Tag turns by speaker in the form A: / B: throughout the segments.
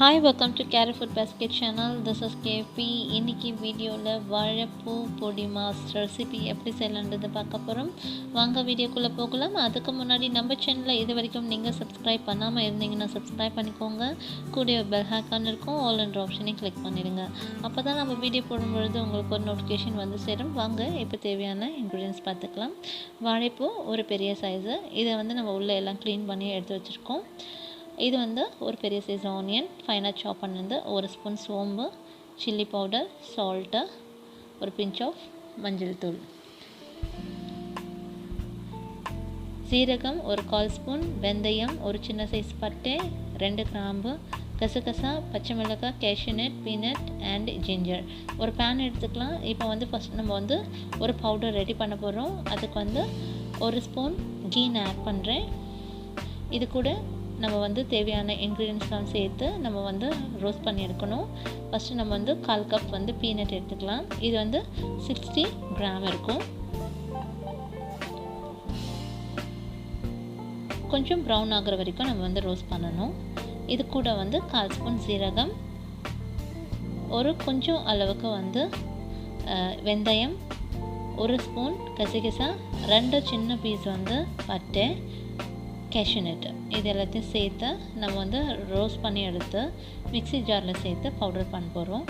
A: Hi, welcome to Kerufoodbasket channel. This is KP. இன்னைக்கு வீடியோவில் வாழைப்பூ podimas ரெசிபி எப்படி செய்யலான்றதை பார்க்க போகிறோம். வாங்க வீடியோக்குள்ளே போகலாம். அதுக்கு முன்னாடி நம்ம சேனலில் இது வரைக்கும் நீங்கள் சப்ஸ்கிரைப் பண்ணாமல் இருந்தீங்கன்னா சப்ஸ்கிரைப் பண்ணிக்கோங்க. கூடிய பெல் ஐகான் இருக்கும், ஆல் என்ற ஆப்ஷனையும் கிளிக் பண்ணிடுங்க. அப்போ தான் நம்ம வீடியோ போடும்பொழுது உங்களுக்கு ஒரு நோட்டிஃபிகேஷன் வந்து சேரும். வாங்க இப்போ தேவையான இன்க்ரீடியன்ஸ் பார்த்துக்கலாம். வாழைப்பூ ஒரு பெரிய சைஸு, இதை வந்து நம்ம உள்ளே எல்லாம் க்ளீன் பண்ணி எடுத்து வச்சுருக்கோம். இது வந்து ஒரு பெரிய சைஸ் ஆனியன் ஃபைனாக சாப் பண்ணது, ஒரு ஸ்பூன் சோம்பு, சில்லி பவுடர், சால்ட்டு, ஒரு பிஞ்ச் ஆஃப் மஞ்சள் தூள், சீரகம் ஒரு 1/4 ஸ்பூன், வெந்தயம் ஒரு சின்ன சைஸ் பட்டை, 2 கிராம்பு, கசகசா, பச்சை மிளகாய், கேஷ்யூநட், பீனட் அண்ட் ஜிஞ்சர். ஒரு பேன் எடுத்துக்கலாம். இப்போ வந்து ஃபஸ்ட் நம்ம வந்து ஒரு பவுடர் ரெடி பண்ண போகிறோம். அதுக்கு வந்து ஒரு ஸ்பூன் கீ ஆட் பண்ணுறேன். இது கூட நம்ம வந்து தேவையான இன்க்ரீடியன்ஸ்லாம் சேர்த்து நம்ம வந்து ரோஸ்ட் பண்ணி எடுக்கணும். ஃபஸ்ட்டு நம்ம வந்து 1/4 கப் வந்து பீனட் எடுத்துக்கலாம். இது வந்து 60 கிராம் இருக்கும். கொஞ்சம் ப்ரௌன் ஆகிற வரைக்கும் நம்ம வந்து ரோஸ்ட் பண்ணணும். இது கூட வந்து 1/4 ஸ்பூன் சீரகம், ஒரு கொஞ்சம் அளவுக்கு வந்து வெந்தயம், ஒரு ஸ்பூன் கசகசா, 2 சின்ன பீஸ் வந்து பட்டை, கேஷ்யூநட், இது எல்லாத்தையும் சேர்த்து நம்ம வந்து ரோஸ்ட் பண்ணி எடுத்து மிக்ஸி ஜாரில் சேர்த்து பவுடர் பண்ண போகிறோம்.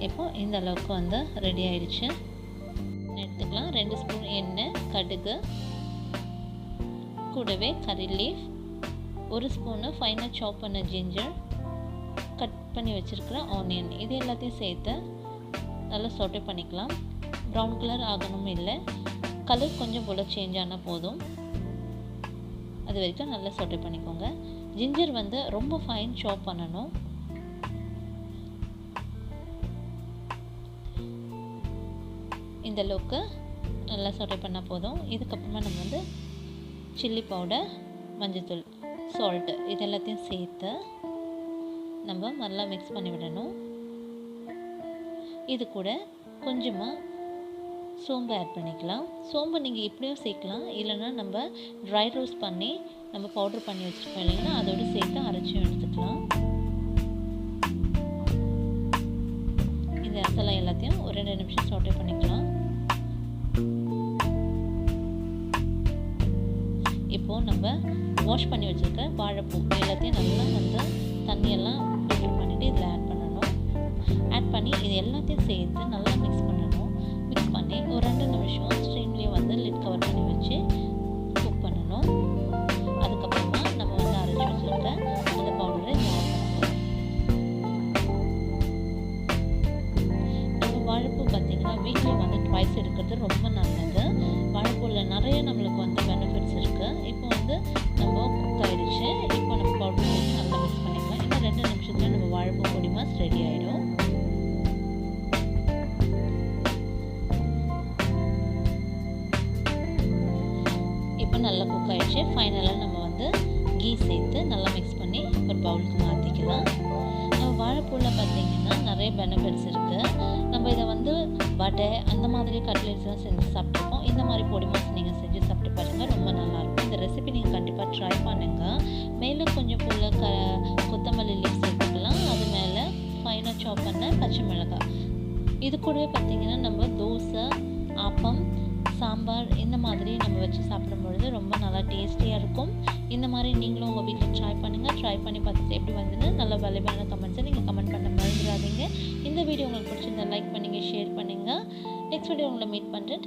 A: இப்போது இந்த அளவுக்கு வந்து ரெடி ஆகிடுச்சு. எடுத்துக்கலாம். 2 ஸ்பூன் எண்ணெய், கடுகு, கூடவே கறி லீஃப், ஒரு ஸ்பூனு ஃபைனாக சாப் பண்ண ஜிஞ்சர், கட் பண்ணி வச்சுருக்கிற ஆனியன், இது எல்லாத்தையும் சேர்த்து நல்லா சோட்டே பண்ணிக்கலாம். ப்ரௌன் கலர் ஆகணும் இல்லை, கலர் கொஞ்சம் போல் சேஞ்ச் ஆனால் போதும். அது வரைக்கும் நல்லா சோட்டே பண்ணிக்கோங்க. ஜிஞ்சர் வந்து ரொம்ப ஃபைன் சாப் பண்ணணும். இந்த அளவுக்கு நல்லா சோட்டே பண்ணால் போதும். இதுக்கப்புறமா நம்ம வந்து சில்லி பவுடர், மஞ்சள்தூள், சால்ட்டு, இது எல்லாத்தையும் சேர்த்து நம்ம நல்லா மிக்ஸ் பண்ணி விடணும். இது கூட கொஞ்சமாக சோம்பு ஆட் பண்ணிக்கலாம். சோம்பு நீங்கள் இப்படியும் சேர்க்கலாம், இல்லைன்னா நம்ம ட்ரை ரோஸ்ட் பண்ணி நம்ம பவுடர் பண்ணி வச்சுருக்கோம் இல்லைங்கன்னா அதோடு சேர்த்து அரைச்சும் எடுத்துக்கலாம். இந்த மசாலா எல்லாத்தையும் ஒரு 2 நிமிஷம் சோட்டே பண்ணிக்கலாம். இப்போது நம்ம வாஷ் பண்ணி வச்சுருக்க வாழைப்பூ எல்லாத்தையும் நல்லா வந்து தண்ணியெல்லாம் ஃபில்டர் பண்ணிவிட்டு இதில் ஆட் பண்ணணும். ஆட் பண்ணி இது எல்லாத்தையும் சேர்த்து நல்லா மிக்ஸ் பண்ணணும். மிக்ஸ் பண்ணி ஒரு 2 நிமிஷம் ஸ்ட்ரீம்லேயே வந்து லிட் கவர் பண்ணி வச்சு குக் பண்ணணும். அதுக்கப்புறமா நம்ம வந்து அரைச்சி வச்சுருக்க அந்த பவுடரை ஆட் பண்ணணும். நம்ம வாழைப்பூ பார்த்திங்கன்னா வீக்லி வந்து ட்வைஸ் எடுக்கிறது ரொம்ப நல்லது. வாழைப்பூவில் நிறைய நம்மளுக்கு வந்து பெனிஃபிட்ஸ் இருக்குது. இப்போ வந்து நம்ம குக் ஆகிடுச்சு. இப்போ நம்ம பவுடர் சேர்த்து நல்லா மிக்ஸ் பண்ணிக்கலாம். இன்னும் 2 நிமிஷத்தில் நம்ம வாழைப்பூ podimas ரெடி ஆகிடும். இப்போ நல்லா குக் ஆகிடுச்சு. ஃபைனலாக நம்ம வந்து கீ சேர்த்து நல்லா மிக்ஸ் பண்ணி ஒரு பவுலுக்கு மாற்றிக்கலாம். நம்ம வாழைப்பூவில் பார்த்திங்கன்னா நிறைய பெனிஃபிட்ஸ் இருக்குது. நம்ம இதை வந்து வடை அந்த மாதிரி கட்லெட்ஸ்லாம் செஞ்சு சாப்பிட்ருக்கோம். இந்த மாதிரி podimas நீங்கள் செஞ்சு சாப்பிட்டு பாருங்கள், ரொம்ப நல்லாயிருக்கும். இந்த ரெசிபி நீங்கள் கண்டிப்பாக ட்ரை பண்ணுங்கள். மேலே கொஞ்சம் போல் கொத்தமல்லி லீஃப் சேர்த்துக்கலாம். அது மேலே ஃபைனாக சாப் பண்ண பச்சை மிளகாய். இது கூடவே பார்த்திங்கன்னா நம்ம தோசை, அப்பம், சாம்பார் இந்த மாதிரி நம்ம வச்சு சாப்பிடும்பொழுது ரொம்ப நல்லா டேஸ்டியாக இருக்கும். இந்த மாதிரி நீங்களும் உங்கள் வீட்டில் ட்ரை பண்ணுங்கள். ட்ரை பண்ணி பார்த்துட்டு எப்படி வந்துன்னு நல்ல வேல்யூபான கமெண்ட்ஸை நீங்கள் கமெண்ட் பண்ண மறந்துடாதீங்க. இந்த வீடியோ உங்களுக்கு பிடிச்சிருந்தா லைக் பண்ணுங்கள், ஷேர் பண்ணுங்கள். நெக்ஸ்ட் வீடியோ உங்களை மீட் பண்ணுறேன்.